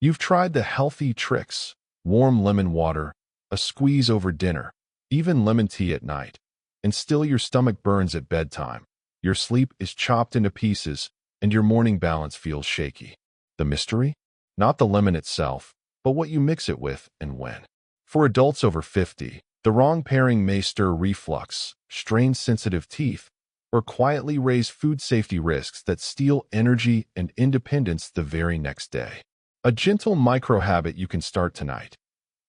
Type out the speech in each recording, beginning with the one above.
You've tried the healthy tricks: warm lemon water, a squeeze over dinner, even lemon tea at night. And still your stomach burns at bedtime. Your sleep is chopped into pieces, and your morning balance feels shaky. The mystery? Not the lemon itself, but what you mix it with and when. For adults over 50, the wrong pairing may stir reflux, strain sensitive teeth, or quietly raise food safety risks that steal energy and independence the very next day. A gentle micro-habit you can start tonight.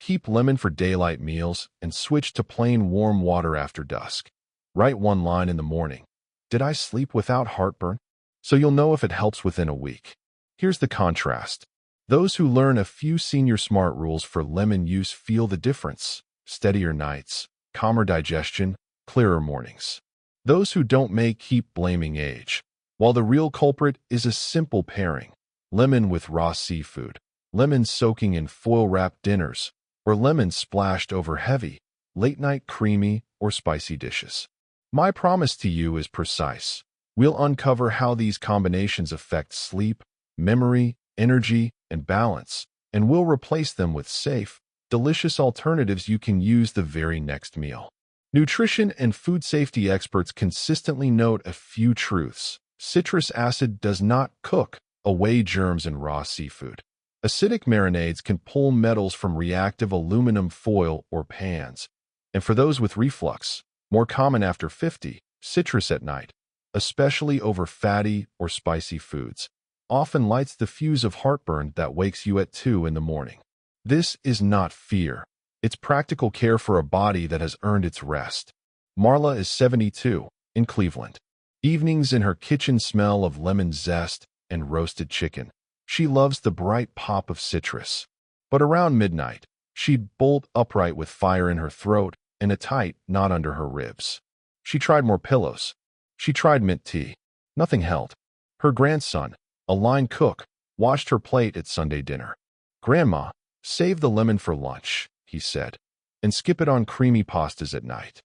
Keep lemon for daylight meals and switch to plain warm water after dusk. Write one line in the morning: "Did I sleep without heartburn?" So you'll know if it helps within a week. Here's the contrast. Those who learn a few senior smart rules for lemon use feel the difference: steadier nights, calmer digestion, clearer mornings. Those who don't may keep blaming age, while the real culprit is a simple pairing: lemon with raw seafood, lemon soaking in foil-wrapped dinners, or lemon splashed over heavy, late-night creamy or spicy dishes. My promise to you is precise. We'll uncover how these combinations affect sleep, memory, energy, and balance, and we'll replace them with safe, delicious alternatives you can use the very next meal. Nutrition and food safety experts consistently note a few truths. Citrus acid does not cook away germs in raw seafood. Acidic marinades can pull metals from reactive aluminum foil or pans. And for those with reflux, more common after 50, citrus at night, especially over fatty or spicy foods, often lights the fuse of heartburn that wakes you at 2 in the morning. This is not fear. It's practical care for a body that has earned its rest. Marla is 72, in Cleveland. Evenings in her kitchen smell of lemon zest and roasted chicken. She loves the bright pop of citrus. But around midnight, she'd bolt upright with fire in her throat and a tight knot under her ribs. She tried more pillows. She tried mint tea. Nothing held. Her grandson, a line cook, washed her plate at Sunday dinner. "Grandma, save the lemon for lunch," he said, "and skip it on creamy pastas at night."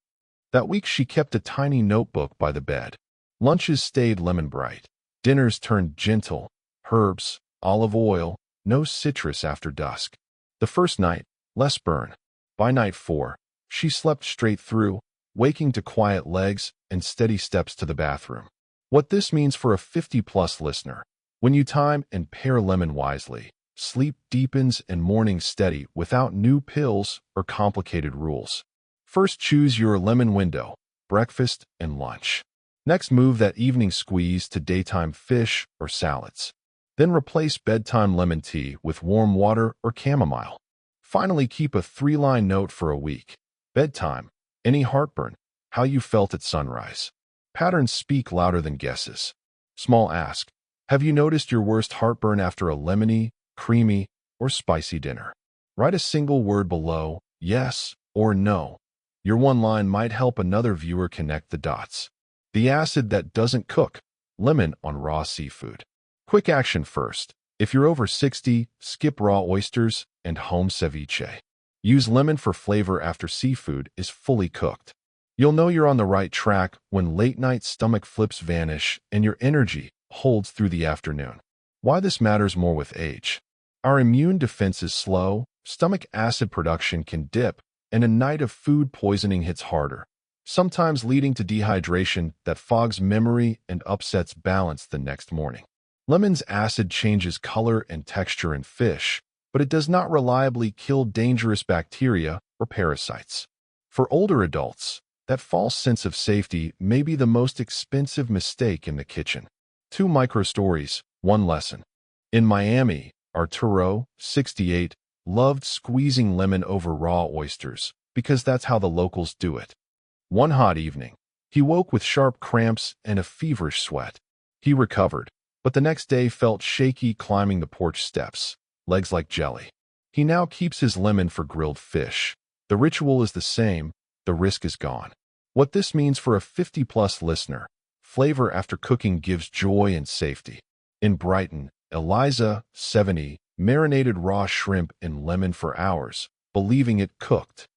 That week she kept a tiny notebook by the bed. Lunches stayed lemon bright. Dinners turned gentle: herbs, olive oil, no citrus after dusk. The first night, less burn. By night 4, she slept straight through, waking to quiet legs and steady steps to the bathroom. What this means for a 50-plus listener: when you time and pair lemon wisely, sleep deepens and mornings steady without new pills or complicated rules. First, choose your lemon window: breakfast and lunch. Next, move that evening squeeze to daytime fish or salads. Then replace bedtime lemon tea with warm water or chamomile. Finally, keep a 3-line note for a week. Bedtime: any heartburn, how you felt at sunrise. Patterns speak louder than guesses. Small ask: have you noticed your worst heartburn after a lemony, creamy, or spicy dinner? Write a single word below: yes or no. Your one line might help another viewer connect the dots. The acid that doesn't cook: lemon on raw seafood. Quick action first. If you're over 60, skip raw oysters and home ceviche. Use lemon for flavor after seafood is fully cooked. You'll know you're on the right track when late-night stomach flips vanish and your energy holds through the afternoon. Why this matters more with age: our immune defense is slow, stomach acid production can dip, and a night of food poisoning hits harder, sometimes leading to dehydration that fogs memory and upsets balance the next morning. Lemon's acid changes color and texture in fish, but it does not reliably kill dangerous bacteria or parasites. For older adults, that false sense of safety may be the most expensive mistake in the kitchen. 2 micro stories, 1 lesson. In Miami, Arturo, 68, loved squeezing lemon over raw oysters because that's how the locals do it. One hot evening, he woke with sharp cramps and a feverish sweat. He recovered, but the next day felt shaky climbing the porch steps, legs like jelly. He now keeps his lemon for grilled fish. The ritual is the same, the risk is gone. What this means for a 50-plus listener: flavor after cooking gives joy and safety. In Brighton, Eliza, 70, marinated raw shrimp in lemon for hours, believing it cooked.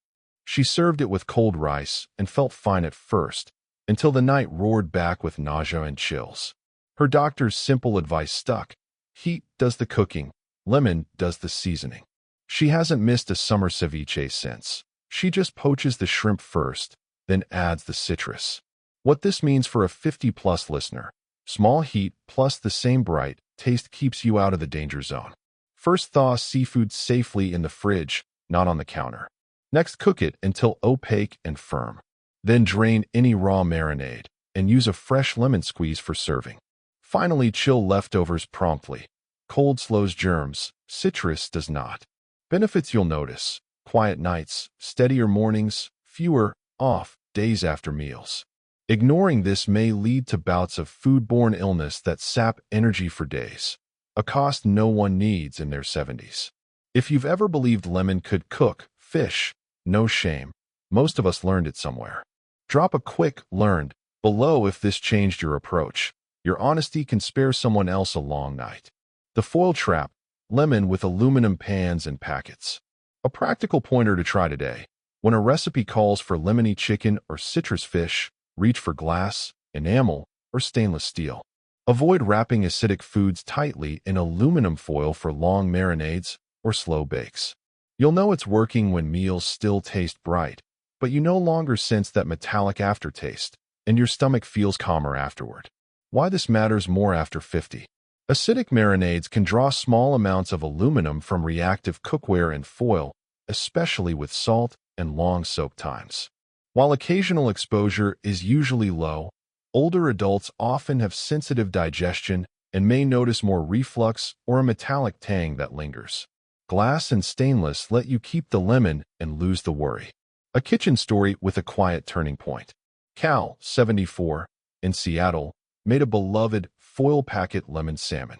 She served it with cold rice and felt fine at first, until the night roared back with nausea and chills. Her doctor's simple advice stuck: heat does the cooking, Lemon does the seasoning. She hasn't missed a summer ceviche since. She just poaches the shrimp first, then adds the citrus. What this means for a 50-plus listener: small heat plus the same bright taste keeps you out of the danger zone. First, thaw seafood safely in the fridge, not on the counter. Next, cook it until opaque and firm. Then drain any raw marinade and use a fresh lemon squeeze for serving. Finally, chill leftovers promptly. Cold slows germs, citrus does not. Benefits you'll notice: quiet nights, steadier mornings, fewer off days after meals. Ignoring this may lead to bouts of foodborne illness that sap energy for days, a cost no one needs in their 70s. If you've ever believed lemon could cook fish, no shame. Most of us learned it somewhere. Drop a quick "learned" below if this changed your approach. Your honesty can spare someone else a long night. The foil trap: lemon with aluminum pans and packets. A practical pointer to try today: when a recipe calls for lemony chicken or citrus fish, reach for glass, enamel, or stainless steel. Avoid wrapping acidic foods tightly in aluminum foil for long marinades or slow bakes. You'll know it's working when meals still taste bright, but you no longer sense that metallic aftertaste, and your stomach feels calmer afterward. Why this matters more after 50. Acidic marinades can draw small amounts of aluminum from reactive cookware and foil, especially with salt and long soak times. While occasional exposure is usually low, older adults often have sensitive digestion and may notice more reflux or a metallic tang that lingers. Glass and stainless let you keep the lemon and lose the worry. A kitchen story with a quiet turning point. Cal, 74, in Seattle, made a beloved foil packet lemon salmon.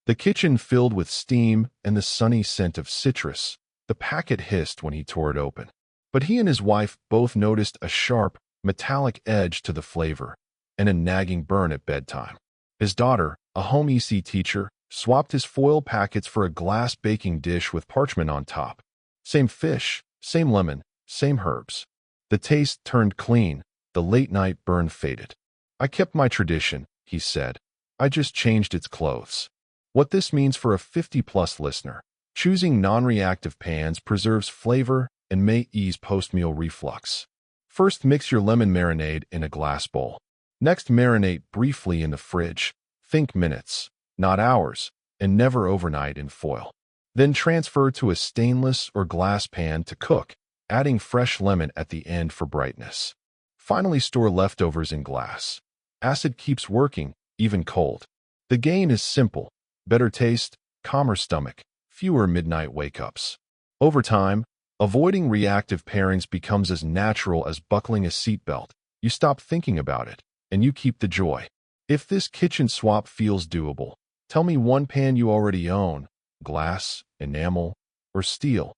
The kitchen filled with steam and the sunny scent of citrus. The packet hissed when he tore it open. But he and his wife both noticed a sharp, metallic edge to the flavor and a nagging burn at bedtime. His daughter, a home EC teacher, swapped his foil packets for a glass baking dish with parchment on top. Same fish, same lemon, same herbs. The taste turned clean. The late-night burn faded. "I kept my tradition," he said. "I just changed its clothes." What this means for a 50-plus listener: choosing non-reactive pans preserves flavor and may ease post-meal reflux. First, mix your lemon marinade in a glass bowl. Next, marinate briefly in the fridge. Think minutes, not hours, and never overnight in foil. Then transfer to a stainless or glass pan to cook, adding fresh lemon at the end for brightness. Finally, store leftovers in glass. Acid keeps working, even cold. The gain is simple: better taste, calmer stomach, fewer midnight wake-ups. Over time, avoiding reactive pairings becomes as natural as buckling a seatbelt. You stop thinking about it, and you keep the joy. If this kitchen swap feels doable, tell me one pan you already own: glass, enamel, or steel.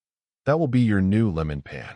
That will be your new lemon pan.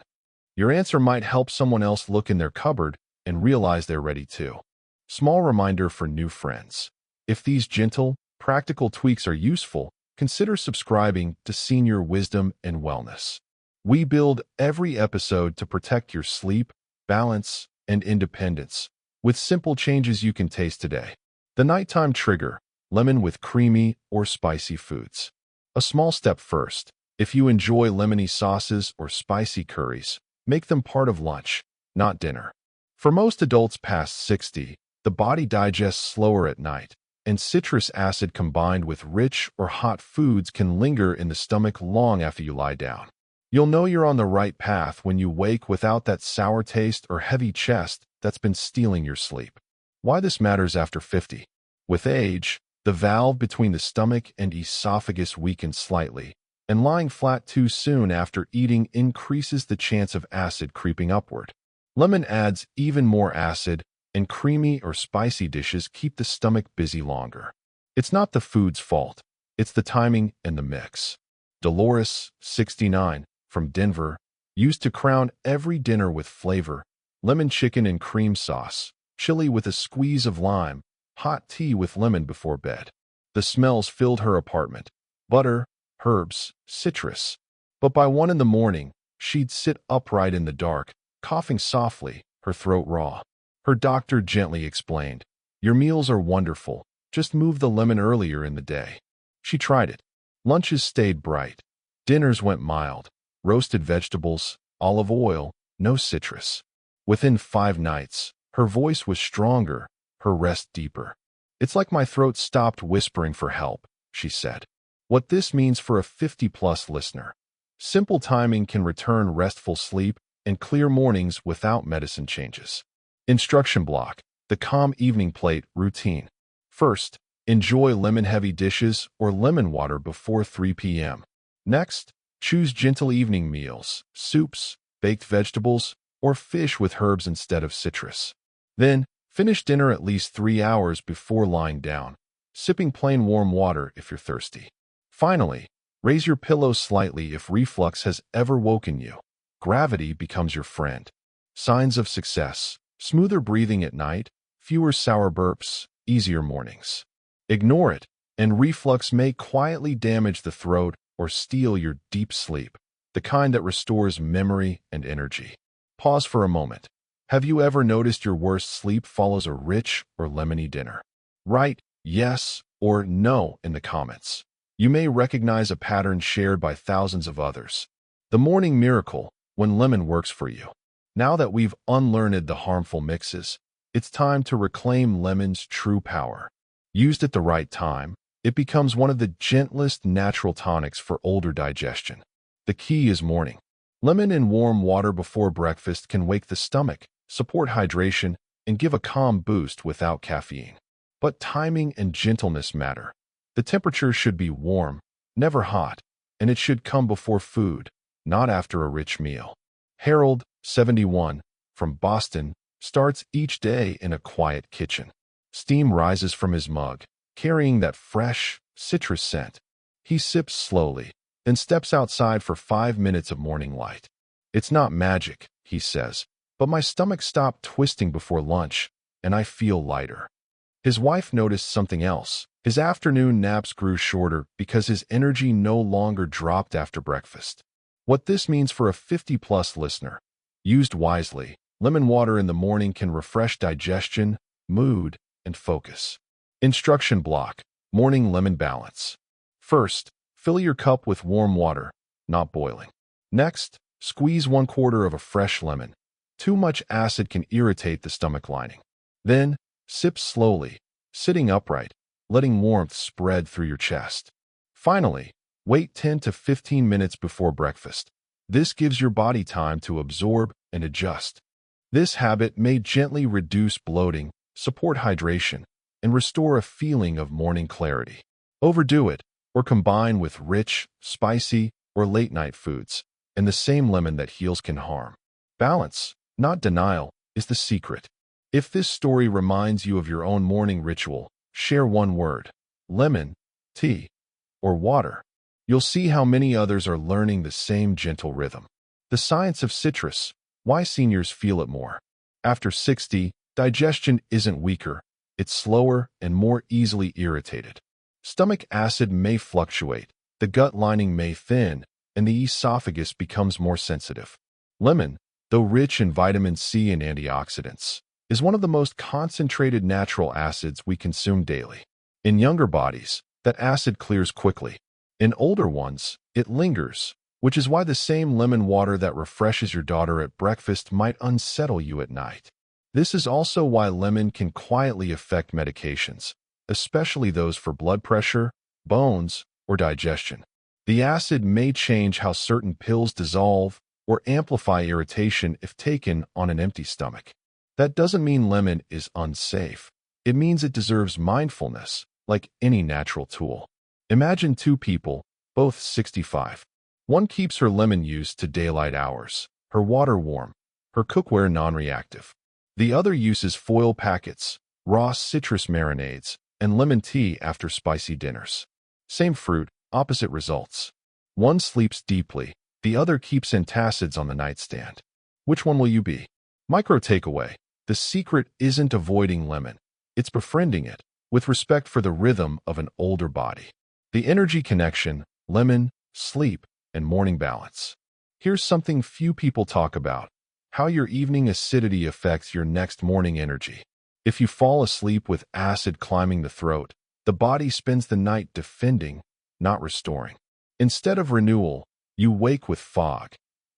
Your answer might help someone else look in their cupboard and realize they're ready too. Small reminder for new friends: if these gentle, practical tweaks are useful, consider subscribing to Senior Wisdom and Wellness. We build every episode to protect your sleep, balance, and independence, with simple changes you can taste today. The nighttime trigger: lemon with creamy or spicy foods. A small step first: if you enjoy lemony sauces or spicy curries, make them part of lunch, not dinner. For most adults past 60, the body digests slower at night, and citrus acid combined with rich or hot foods can linger in the stomach long after you lie down. You'll know you're on the right path when you wake without that sour taste or heavy chest that's been stealing your sleep. Why this matters after 50. With age, the valve between the stomach and esophagus weakens slightly, and lying flat too soon after eating increases the chance of acid creeping upward. Lemon adds even more acid, and creamy or spicy dishes keep the stomach busy longer. It's not the food's fault. It's the timing and the mix. Dolores, 69, from Denver, used to crown every dinner with flavor: lemon chicken and cream sauce, chili with a squeeze of lime, hot tea with lemon before bed. The smells filled her apartment: butter, herbs, citrus. But by 1 in the morning, she'd sit upright in the dark, coughing softly, her throat raw. Her doctor gently explained, "Your meals are wonderful. Just move the lemon earlier in the day." She tried it. Lunches stayed bright. Dinners went mild. Roasted vegetables, olive oil, no citrus. Within 5 nights, her voice was stronger, her rest deeper. "It's like my throat stopped whispering for help," she said. What this means for a 50-plus listener. Simple timing can return restful sleep and clear mornings without medicine changes. Instruction block. The calm evening plate routine. First, enjoy lemon-heavy dishes or lemon water before 3 p.m. Next, choose gentle evening meals, soups, baked vegetables, or fish with herbs instead of citrus. Then, finish dinner at least 3 hours before lying down, sipping plain warm water if you're thirsty. Finally, raise your pillow slightly if reflux has ever woken you. Gravity becomes your friend. Signs of success: smoother breathing at night, fewer sour burps, easier mornings. Ignore it, and reflux may quietly damage the throat or steal your deep sleep, the kind that restores memory and energy. Pause for a moment. Have you ever noticed your worst sleep follows a rich or lemony dinner? Write yes or no in the comments. You may recognize a pattern shared by thousands of others. The morning miracle, when lemon works for you. Now that we've unlearned the harmful mixes, it's time to reclaim lemon's true power. Used at the right time, it becomes one of the gentlest natural tonics for older digestion. The key is morning. Lemon in warm water before breakfast can wake the stomach, support hydration, and give a calm boost without caffeine. But timing and gentleness matter. The temperature should be warm, never hot, and it should come before food, not after a rich meal. Harold, 71, from Boston, starts each day in a quiet kitchen. Steam rises from his mug, carrying that fresh, citrus scent. He sips slowly, then steps outside for 5 minutes of morning light. "It's not magic," he says, "but my stomach stopped twisting before lunch, and I feel lighter." His wife noticed something else. His afternoon naps grew shorter because his energy no longer dropped after breakfast. What this means for a 50-plus listener. Used wisely, lemon water in the morning can refresh digestion, mood, and focus. Instruction block. Morning lemon balance. First, fill your cup with warm water, not boiling. Next, squeeze 1/4 of a fresh lemon. Too much acid can irritate the stomach lining. Then, sip slowly, sitting upright, letting warmth spread through your chest. Finally, wait 10 to 15 minutes before breakfast. This gives your body time to absorb and adjust. This habit may gently reduce bloating, support hydration, and restore a feeling of morning clarity. Overdo it, or combine with rich, spicy, or late-night foods, and the same lemon that heals can harm. Balance, not denial, is the secret. If this story reminds you of your own morning ritual, share one word: lemon, tea, or water. You'll see how many others are learning the same gentle rhythm. The science of citrus: why seniors feel it more. After 60, digestion isn't weaker, it's slower and more easily irritated. Stomach acid may fluctuate, the gut lining may thin, and the esophagus becomes more sensitive. Lemon, though rich in vitamin C and antioxidants, is one of the most concentrated natural acids we consume daily. In younger bodies, that acid clears quickly. In older ones, it lingers, which is why the same lemon water that refreshes your daughter at breakfast might unsettle you at night. This is also why lemon can quietly affect medications, especially those for blood pressure, bones, or digestion. The acid may change how certain pills dissolve or amplify irritation if taken on an empty stomach. That doesn't mean lemon is unsafe. It means it deserves mindfulness, like any natural tool. Imagine 2 people, both 65. One keeps her lemon use to daylight hours, her water warm, her cookware non-reactive. The other uses foil packets, raw citrus marinades, and lemon tea after spicy dinners. Same fruit, opposite results. One sleeps deeply, the other keeps antacids on the nightstand. Which one will you be? Micro takeaway: the secret isn't avoiding lemon, it's befriending it, with respect for the rhythm of an older body. The energy connection: lemon, sleep, and morning balance. Here's something few people talk about: how your evening acidity affects your next morning energy. If you fall asleep with acid climbing the throat, the body spends the night defending, not restoring. Instead of renewal, you wake with fog,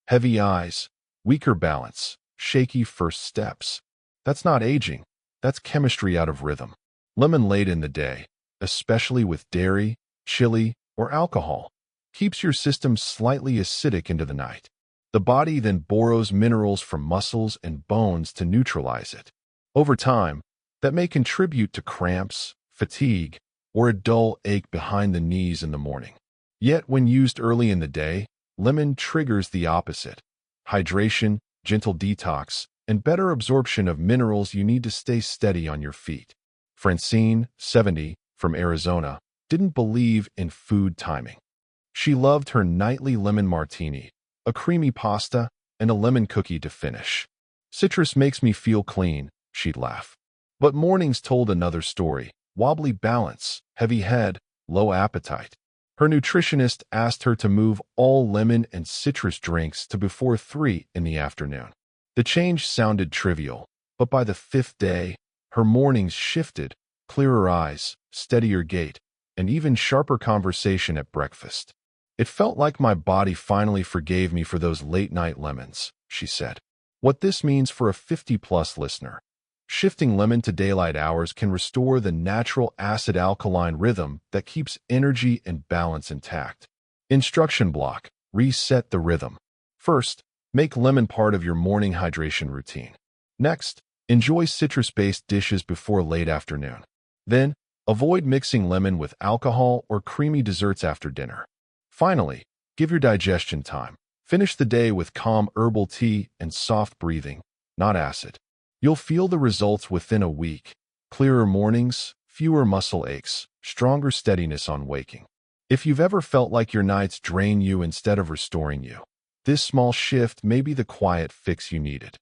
heavy eyes, weaker balance, shaky first steps. That's not aging. That's chemistry out of rhythm. Lemon late in the day, especially with dairy, chili, or alcohol, keeps your system slightly acidic into the night. The body then borrows minerals from muscles and bones to neutralize it. Over time, that may contribute to cramps, fatigue, or a dull ache behind the knees in the morning. Yet when used early in the day, lemon triggers the opposite: hydration, gentle detox, and better absorption of minerals you need to stay steady on your feet. Francine, 70, from Arizona, didn't believe in food timing. She loved her nightly lemon martini, a creamy pasta, and a lemon cookie to finish. Citrus makes me feel clean, she'd laugh. But mornings told another story: wobbly balance, heavy head, low appetite. Her nutritionist asked her to move all lemon and citrus drinks to before 3 in the afternoon. The change sounded trivial, but by the 5th day, her mornings shifted: clearer eyes, steadier gait, and even sharper conversation at breakfast. It felt like my body finally forgave me for those late-night lemons, she said. What this means for a 50-plus listener: shifting lemon to daylight hours can restore the natural acid-alkaline rhythm that keeps energy and balance intact. Instruction block: reset the rhythm. First, make lemon part of your morning hydration routine. Next, enjoy citrus-based dishes before late afternoon. Then, avoid mixing lemon with alcohol or creamy desserts after dinner. Finally, give your digestion time. Finish the day with calm herbal tea and soft breathing, not acid. You'll feel the results within a week: clearer mornings, fewer muscle aches, stronger steadiness on waking. If you've ever felt like your nights drain you instead of restoring you, this small shift may be the quiet fix you needed.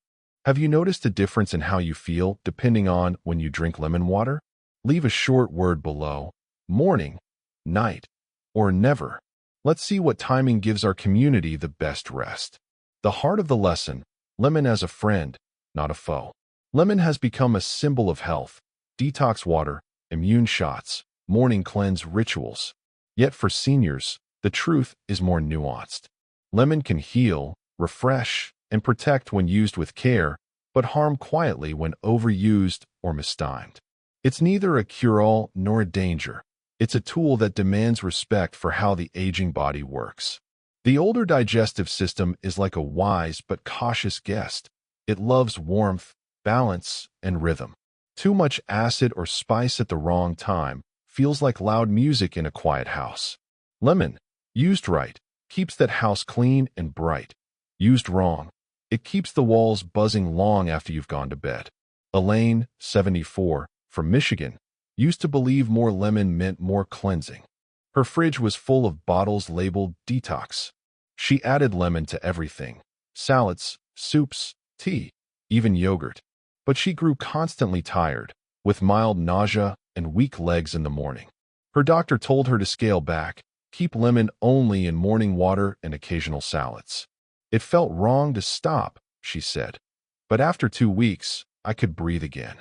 Have you noticed a difference in how you feel depending on when you drink lemon water? Leave a short word below: morning, night, or never. Let's see what timing gives our community the best rest. The heart of the lesson: lemon as a friend, not a foe. Lemon has become a symbol of health: detox water, immune shots, morning cleanse rituals. Yet for seniors, the truth is more nuanced. Lemon can heal, refresh, and protect when used with care, but harm quietly when overused or mistimed. It's neither a cure-all nor a danger. It's a tool that demands respect for how the aging body works. The older digestive system is like a wise but cautious guest. It loves warmth, balance, and rhythm. Too much acid or spice at the wrong time feels like loud music in a quiet house. Lemon, used right, keeps that house clean and bright. Used wrong, it keeps the walls buzzing long after you've gone to bed. Elaine, 74, from Michigan, used to believe more lemon meant more cleansing. Her fridge was full of bottles labeled detox. She added lemon to everything: salads, soups, tea, even yogurt. But she grew constantly tired, with mild nausea and weak legs in the morning. Her doctor told her to scale back, keep lemon only in morning water and occasional salads. It felt wrong to stop, she said. But after 2 weeks, I could breathe again.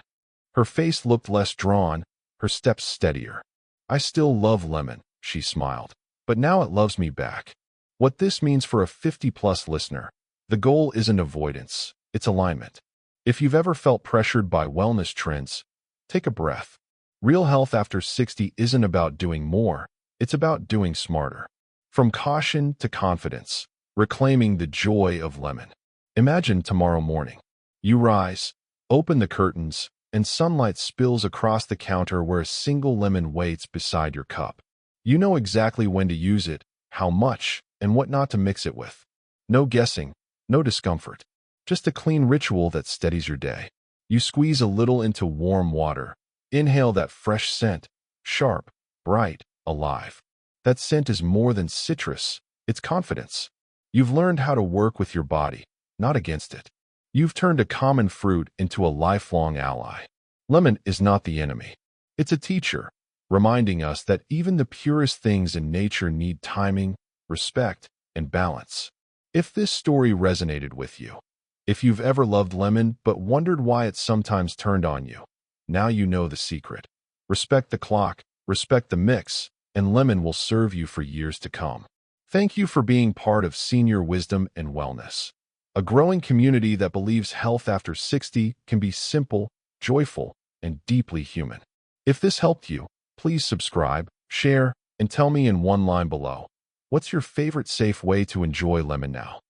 Her face looked less drawn, her steps steadier. I still love lemon, she smiled, but now it loves me back. What this means for a 50-plus listener: the goal isn't avoidance, it's alignment. If you've ever felt pressured by wellness trends, take a breath. Real health after 60 isn't about doing more, it's about doing smarter. From caution to confidence, reclaiming the joy of lemon. Imagine tomorrow morning. You rise, open the curtains, and sunlight spills across the counter where a single lemon waits beside your cup. You know exactly when to use it, how much, and what not to mix it with. No guessing, no discomfort. Just a clean ritual that steadies your day. You squeeze a little into warm water. Inhale that fresh scent, sharp, bright, alive. That scent is more than citrus, it's confidence. You've learned how to work with your body, not against it. You've turned a common fruit into a lifelong ally. Lemon is not the enemy. It's a teacher, reminding us that even the purest things in nature need timing, respect, and balance. If this story resonated with you, if you've ever loved lemon but wondered why it sometimes turned on you, now you know the secret. Respect the clock, respect the mix, and lemon will serve you for years to come. Thank you for being part of Senior Wisdom and Wellness, a growing community that believes health after 60 can be simple, joyful, and deeply human. If this helped you, please subscribe, share, and tell me in one line below. What's your favorite safe way to enjoy lemon now?